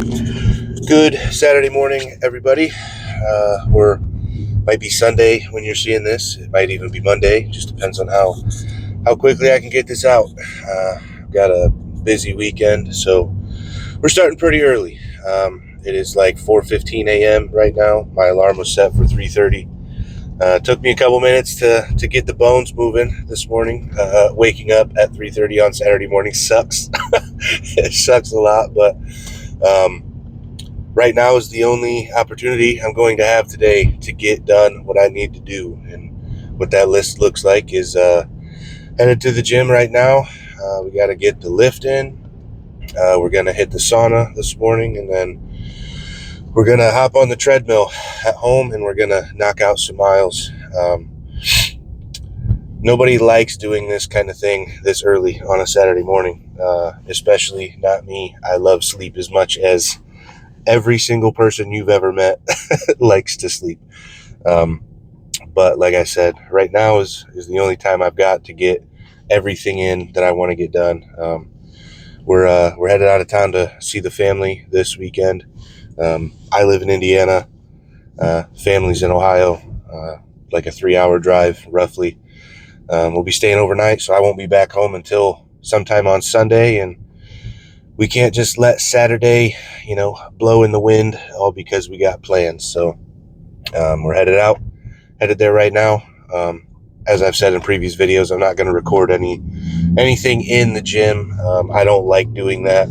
Good Saturday morning, everybody. Or might be Sunday when you're seeing this. It might even be Monday. Just depends on how quickly I can get this out. I've got a busy weekend, so we're starting pretty early. It is like 4:15 a.m. right now. My alarm was set for 3:30. It took me a couple minutes to get the bones moving this morning. Waking up at 3:30 on Saturday morning sucks. It sucks a lot, but um, right now is the only opportunity I'm going to have today to get done what I need to do. And what that list looks like is headed to the gym right now. We got to get the lift in. We're going to hit the sauna this morning, and then we're going to hop on the treadmill at home, and we're going to knock out some miles. Nobody likes doing this kind of thing this early on a Saturday morning, especially not me. I love sleep as much as every single person you've ever met likes to sleep. Um, but like I said, right now is the only time I've got to get everything in that I want to get done. We're headed out of town to see the family this weekend. I live in Indiana. Family's in Ohio, like a 3-hour drive roughly. We'll be staying overnight, so I won't be back home until sometime on Sunday, and we can't just let Saturday, blow in the wind all because we got plans. So we're headed there right now. As I've said in previous videos, I'm not going to record anything in the gym. I don't like doing that.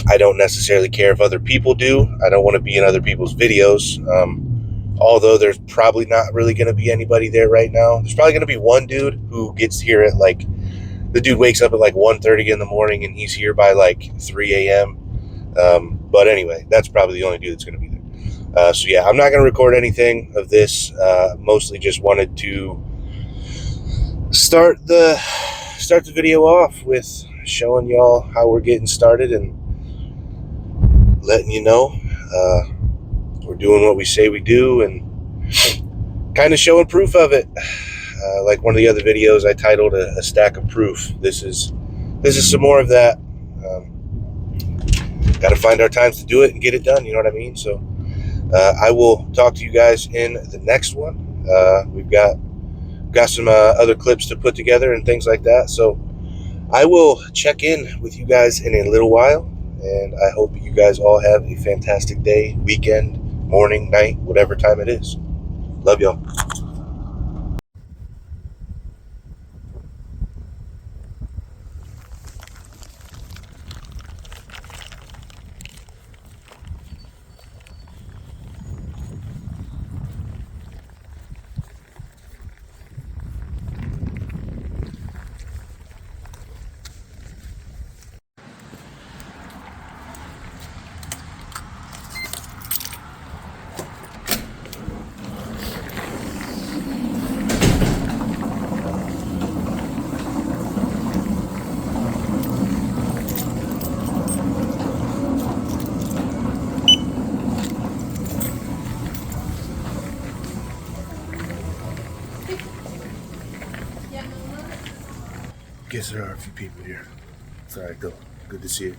I don't necessarily care if other people do. I don't want to be in other people's videos. Although there's probably not really going to be anybody there right now. There's probably going to be one dude who gets here at the dude wakes up at like 1:30 in the morning and he's here by like 3 a.m. But anyway, that's probably the only dude that's going to be there. So yeah, I'm not going to record anything of this. Mostly just wanted to start the video off with showing y'all how we're getting started and letting you know we're doing what we say we do and kind of showing proof of it. Like one of the other videos I titled a stack of proof. This is some more of that. Got to find our times to do it and get it done. You know what I mean? So I will talk to you guys in the next one. We've got some other clips to put together and things like that. So I will check in with you guys in a little while, and I hope you guys all have a fantastic day, weekend, morning, night, whatever time it is. Love y'all. Guess there are a few people here. It's all right, though. Good to see you.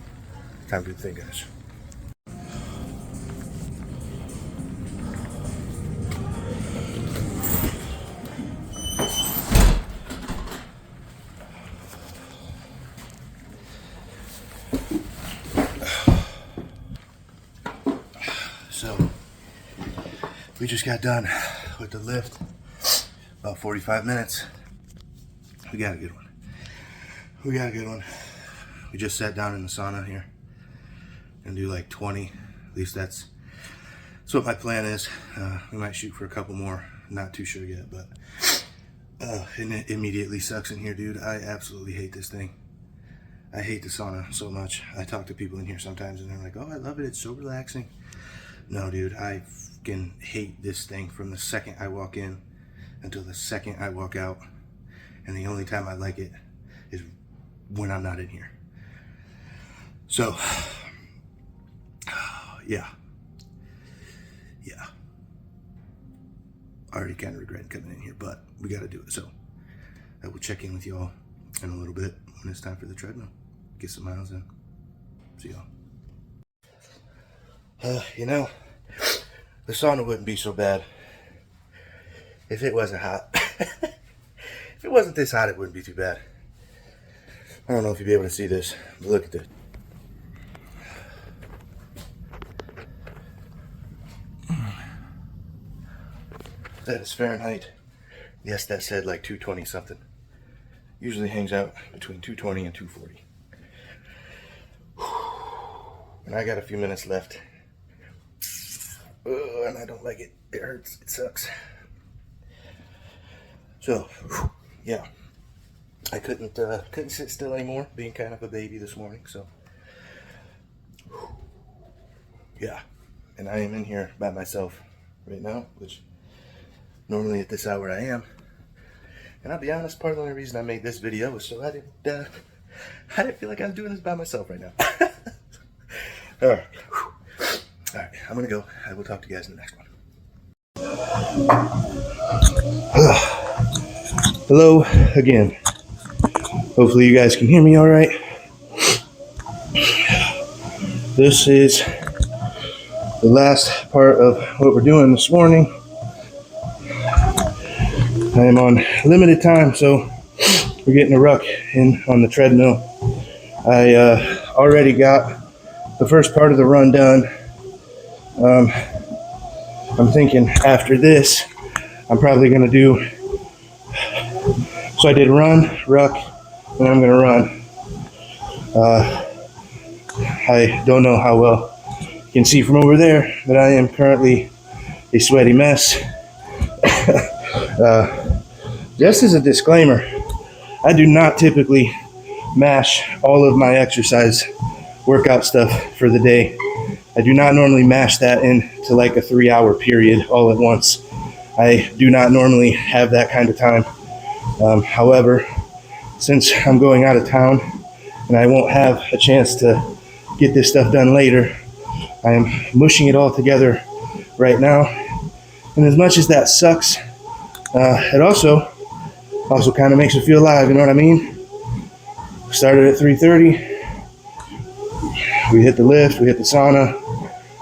Time to do the thing, guys. So, we just got done with the lift. About 45 minutes. We got a good one. We just sat down in the sauna here and do like 20. At least that's what my plan is. We might shoot for a couple more. Not too sure yet, but and it immediately sucks in here, dude. I absolutely hate this thing. I hate the sauna so much. I talk to people in here sometimes and they're like, oh, I love it. It's so relaxing. No, dude, I fucking hate this thing from the second I walk in until the second I walk out. And the only time I like it is when I'm not in here. So, yeah. I already kind of regret coming in here, but we got to do it. So, I will check in with y'all in a little bit when it's time for the treadmill. Get some miles in. See y'all. You know, the sauna wouldn't be so bad if it wasn't hot. If it wasn't this hot, it wouldn't be too bad. I don't know if you'll be able to see this, but look at this. That is Fahrenheit. Yes, that said like 220 something. Usually hangs out between 220 and 240. And I got a few minutes left. And I don't like it. It hurts. It sucks. So, yeah. I couldn't sit still anymore, being kind of a baby this morning, so. Yeah. And I am in here by myself right now, which normally at this hour I am. And I'll be honest, part of the only reason I made this video was so I didn't feel like I was doing this by myself right now. Alright. Alright, I'm gonna go. I will talk to you guys in the next one. Hello again. Hopefully you guys can hear me alright. This is the last part of what we're doing this morning. I am on limited time, so we're getting a ruck in on the treadmill. I already got the first part of the run done. I'm thinking after this, I'm probably going to do, so I did run, ruck, and I'm going to run. I don't know how well you can see from over there, but I am currently a sweaty mess. Just as a disclaimer, I do not typically mash all of my exercise workout stuff for the day. I do not normally mash that into like a 3-hour period all at once. I do not normally have that kind of time. However, since I'm going out of town and I won't have a chance to get this stuff done later, I am mushing it all together right now. And as much as that sucks, it also kind of makes it feel alive, you know what I mean? Started at 3:30. We hit the lift, we hit the sauna.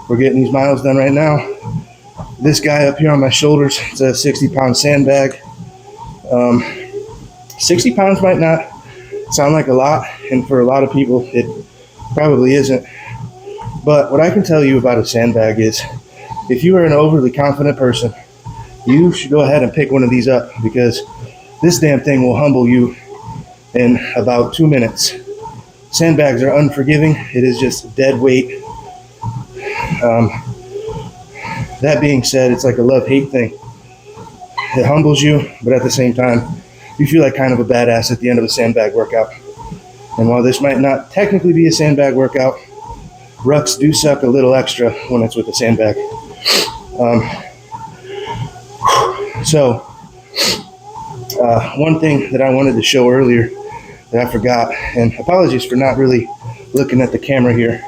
We're getting these miles done right now. This guy up here on my shoulders, it's a 60-pound sandbag. 60 pounds might not sound like a lot, and for a lot of people, it probably isn't. But what I can tell you about a sandbag is, if you are an overly confident person, you should go ahead and pick one of these up, because this damn thing will humble you in about 2 minutes. Sandbags are unforgiving. It is just dead weight. That being said, it's like a love-hate thing. It humbles you, but at the same time, you feel like kind of a badass at the end of a sandbag workout. And while this might not technically be a sandbag workout, rucks do suck a little extra when it's with a sandbag. One thing that I wanted to show earlier that I forgot, and apologies for not really looking at the camera here.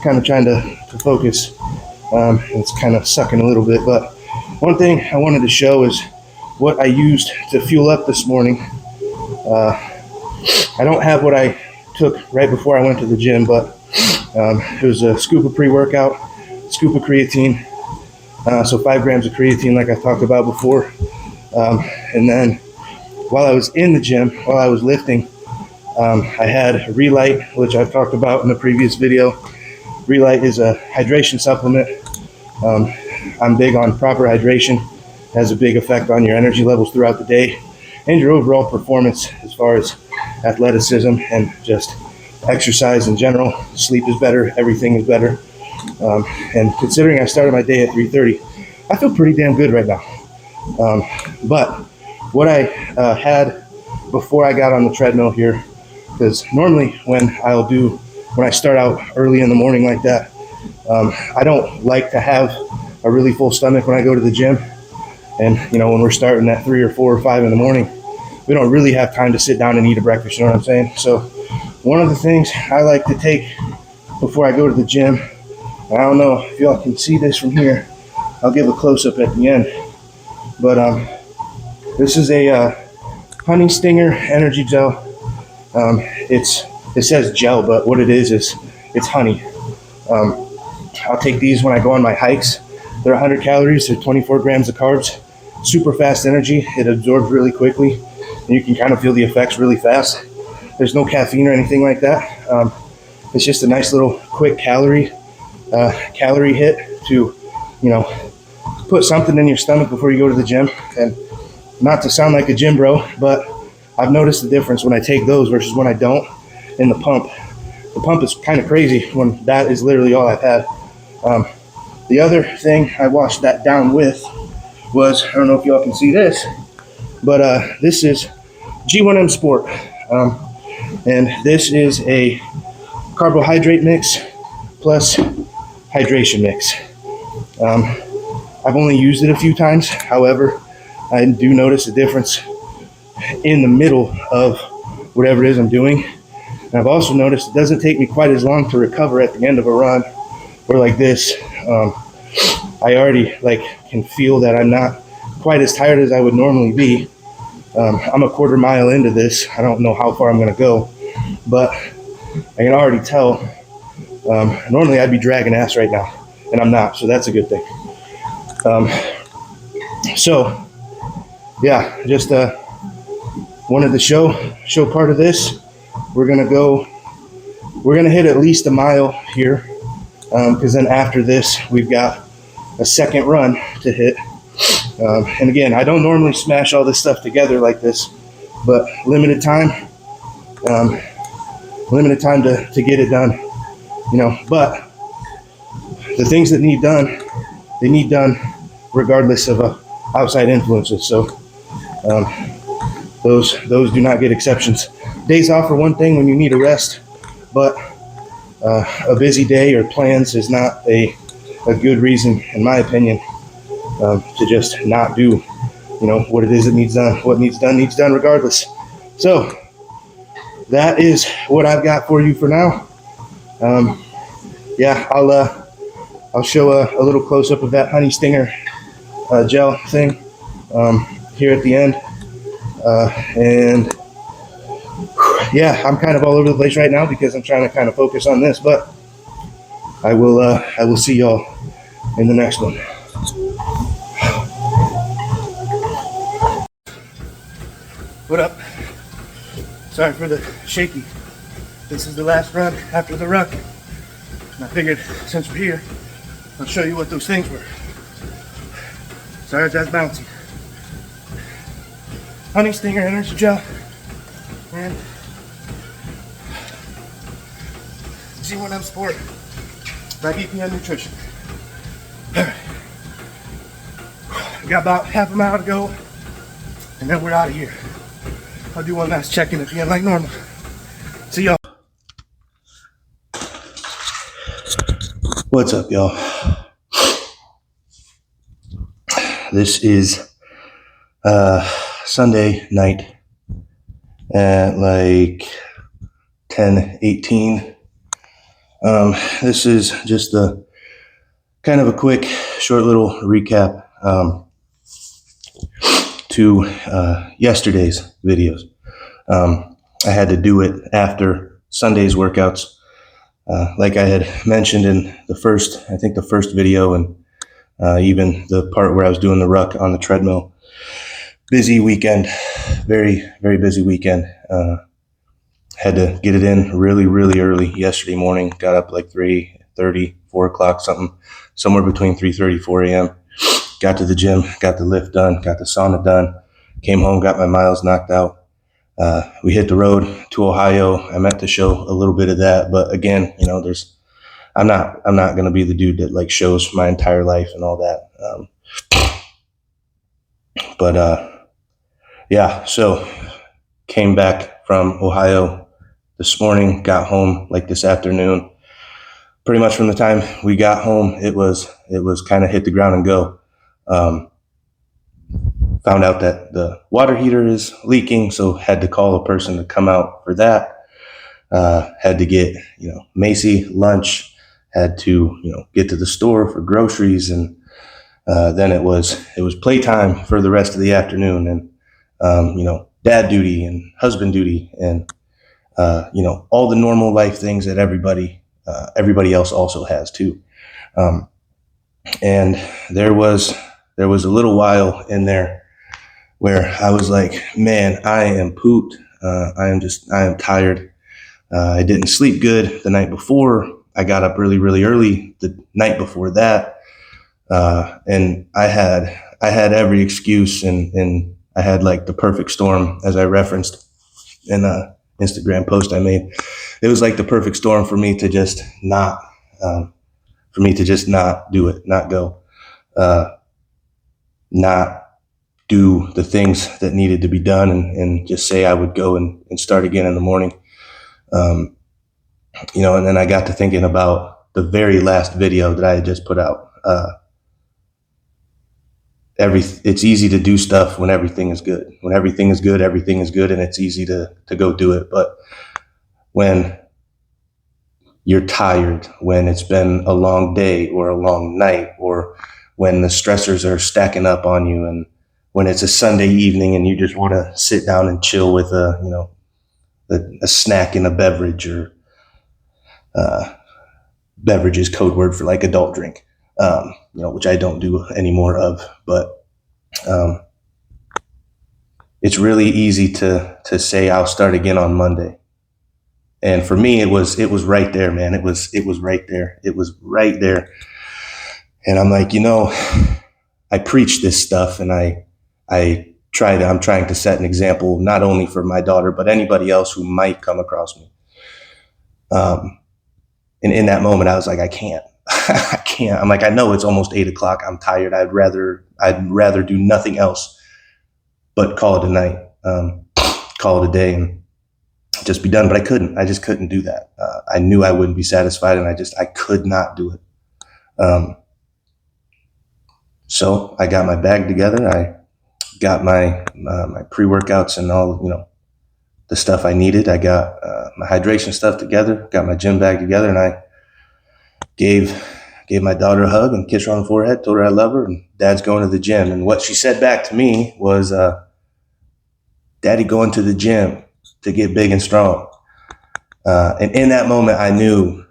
Kind of trying to focus. It's kind of sucking a little bit, but one thing I wanted to show is what I used to fuel up this morning. I don't have what I took right before I went to the gym, but it was a scoop of pre-workout, scoop of creatine, so 5 grams of creatine like I talked about before. And then while I was in the gym, while I was lifting, I had Relight, which I've talked about in a previous video. Relight is a hydration supplement. I'm big on proper hydration. It has a big effect on your energy levels throughout the day and your overall performance as far as athleticism and just exercise in general. Sleep is better. Everything is better. And considering I started my day at 3:30, I feel pretty damn good right now. But what I had before I got on the treadmill here, because normally when I start out early in the morning like that, I don't like to have a really full stomach when I go to the gym. And, when we're starting at 3 or 4 or 5 in the morning, we don't really have time to sit down and eat a breakfast, you know what I'm saying? So one of the things I like to take before I go to the gym, I don't know if y'all can see this from here, I'll give a close-up at the end, but this is a Honey Stinger energy gel. It says gel, but what it is it's honey. I'll take these when I go on my hikes. They're 100 calories, they're 24 grams of carbs, super fast energy. It absorbs really quickly, and you can kind of feel the effects really fast. There's no caffeine or anything like that. It's just a nice little quick calorie hit to, put something in your stomach before you go to the gym. And not to sound like a gym bro, but I've noticed the difference when I take those versus when I don't in the pump. The pump is kind of crazy when that is literally all I've had. The other thing I washed that down with was, I don't know if y'all can see this, but this is G1M Sport. And this is a carbohydrate mix plus hydration mix. I've only used it a few times. However, I do notice a difference in the middle of whatever it is I'm doing. And I've also noticed it doesn't take me quite as long to recover at the end of a run or like this. I already can feel that I'm not quite as tired as I would normally be. I'm a quarter mile into this. I don't know how far I'm going to go, but I can already tell. Normally I'd be dragging ass right now, and I'm not, so that's a good thing. So yeah, just wanted to show part of this. We're gonna hit at least a mile here, because then after this we've got a second run to hit. And again, I don't normally smash all this stuff together like this, but limited time to get it done, but the things that need done, they need done regardless of outside influences. So those do not get exceptions. Days off are one thing when you need a rest, but a busy day or plans is not a good reason, in my opinion, to just not do, what it is that needs done. What needs done regardless. So that is what I've got for you for now. I'll show a little close up of that honey stinger gel thing here at the end. And yeah, I'm kind of all over the place right now because I'm trying to kind of focus on this, but I will see y'all in the next one. What up? Sorry for the shaky. This is the last run after the ruck. And I figured since we're here, I'll show you what those things were. Sorry if that's bouncy. Honey Stinger Energy Gel and G1M Sport by EPN Nutrition. Alright. We got about half a mile to go, and then we're out of here. I'll do one last check-in at the end like normal. See y'all. What's up, y'all? This is Sunday night at like 10:18. This is just a kind of a quick, short little recap to yesterday's videos. I had to do it after Sunday's workouts. Like I had mentioned in the first video, and even the part where I was doing the ruck on the treadmill. Busy weekend, very, very busy weekend. Had to get it in really, really early yesterday morning. Got up like 3:30, 4 o'clock, somewhere between 3:30, 4 a.m. Got to the gym, got the lift done, got the sauna done. Came home, got my miles knocked out. We hit the road to Ohio. I meant to show a little bit of that, but again, I'm not going to be the dude that like shows my entire life and all that. Yeah, so came back from Ohio this morning, got home like this afternoon. Pretty much from the time we got home, it was kind of hit the ground and go. Found out that the water heater is leaking, so had to call a person to come out for that. Had to get, Macy lunch, had to, get to the store for groceries, and then it was playtime for the rest of the afternoon, and dad duty and husband duty, and all the normal life things that everybody else also has too. And there was a little while in there where I was like, man, I am pooped. I am tired. I didn't sleep good the night before. I got up really, really early the night before that. And I had every excuse, and I had like the perfect storm, as I referenced in a Instagram post I made. It was like the perfect storm for me to just not do it, not go, not do the things that needed to be done, and just say I would go and start again in the morning. And then I got to thinking about the very last video that I had just put out. It's easy to do stuff when everything is good. When everything is good, and it's easy to go do it. But when you're tired, when it's been a long day or a long night, or when the stressors are stacking up on you, and when it's a Sunday evening and you just want to sit down and chill with a snack and a beverage, or beverage is code word for like adult drink, which I don't do any more of. But it's really easy to say I'll start again on Monday. And for me, it was right there, man. It was right there. It was right there. And I'm like, I preach this stuff, and I'm trying to set an example, not only for my daughter, but anybody else who might come across me. And in that moment, I was like, I can't. I'm like, I know it's almost 8:00. I'm tired. I'd rather do nothing else but call it a night, call it a day, and just be done. But I couldn't. I just couldn't do that. I knew I wouldn't be satisfied, and I could not do it. So I got my bag together. I got my pre-workouts and all, the stuff I needed. I got my hydration stuff together, got my gym bag together, and I gave my daughter a hug and kissed her on the forehead, told her I love her, and Dad's going to the gym. And what she said back to me was, Daddy going to the gym to get big and strong. And in that moment, I knew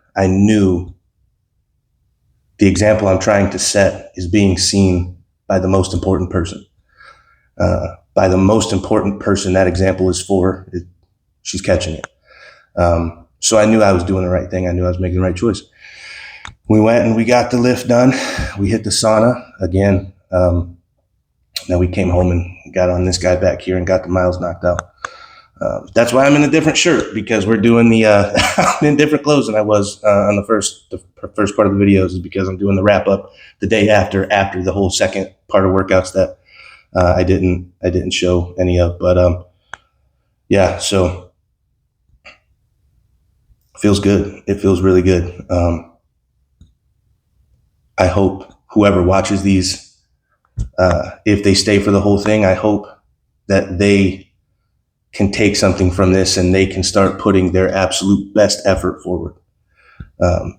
the example I'm trying to set is being seen by the most important person. By the most important person that example is for, she's catching it. So I knew I was doing the right thing. I knew I was making the right choice. We went and we got the lift done. We hit the sauna again. Now we came home and got on this guy back here and got the miles knocked out. That's why I'm in a different shirt, because we're doing I'm in different clothes than I was on the first part of the videos, is because I'm doing the wrap up the day after the whole second part of workouts that I didn't show any of. But yeah, so it feels good. It feels really good. I hope whoever watches these, if they stay for the whole thing, I hope that they can take something from this and they can start putting their absolute best effort forward.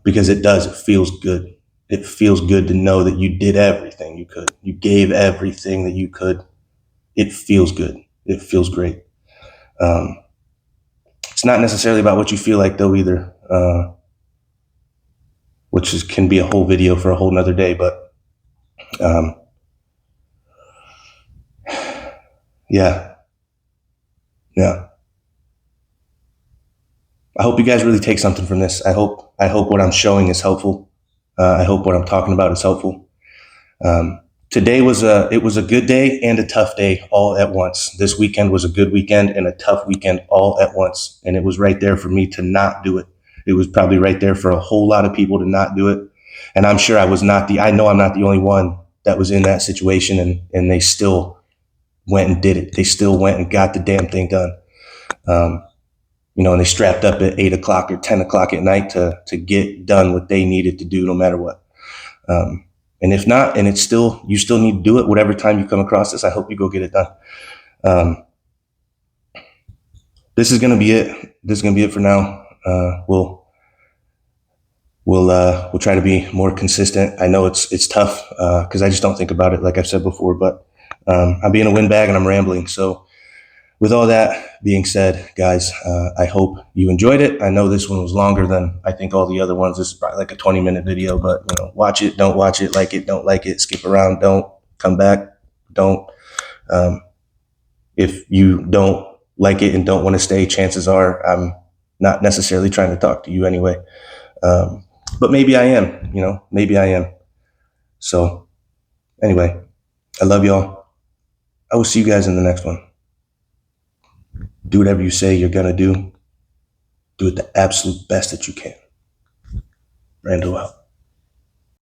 Because it feels good. It feels good to know that you did everything you could. You gave everything that you could. It feels good. It feels great. It's not necessarily about what you feel like, though, either, which can be a whole video for a whole nother day. But yeah. I hope you guys really take something from this. I hope what I'm showing is helpful. I hope what I'm talking about is helpful. Today was a good day and a tough day all at once. This weekend was a good weekend and a tough weekend all at once. And it was right there for me to not do it. It was probably right there for a whole lot of people to not do it. And I'm sure I know I'm not the only one that was in that situation, and they still went and did it. They still went and got the damn thing done. And they strapped up at 8:00 or 10:00 at night to get done what they needed to do, no matter what. And if not, and you still need to do it, whatever time you come across this, I hope you go get it done. This is going to be it. This is going to be it for now. We'll try to be more consistent. I know it's tough, because I just don't think about it, like I've said before, but I'm being a windbag and I'm rambling. So with all that being said, guys, I hope you enjoyed it. I know this one was longer than I think all the other ones. This is probably like a 20-minute video, but watch it, don't watch it, like it, don't like it, skip around, don't come back, don't. If you don't like it and don't want to stay, chances are I'm not necessarily trying to talk to you anyway. But maybe I am, maybe I am. So anyway, I love y'all. I will see you guys in the next one. Do whatever you say you're going to do. Do it the absolute best that you can. Randall out.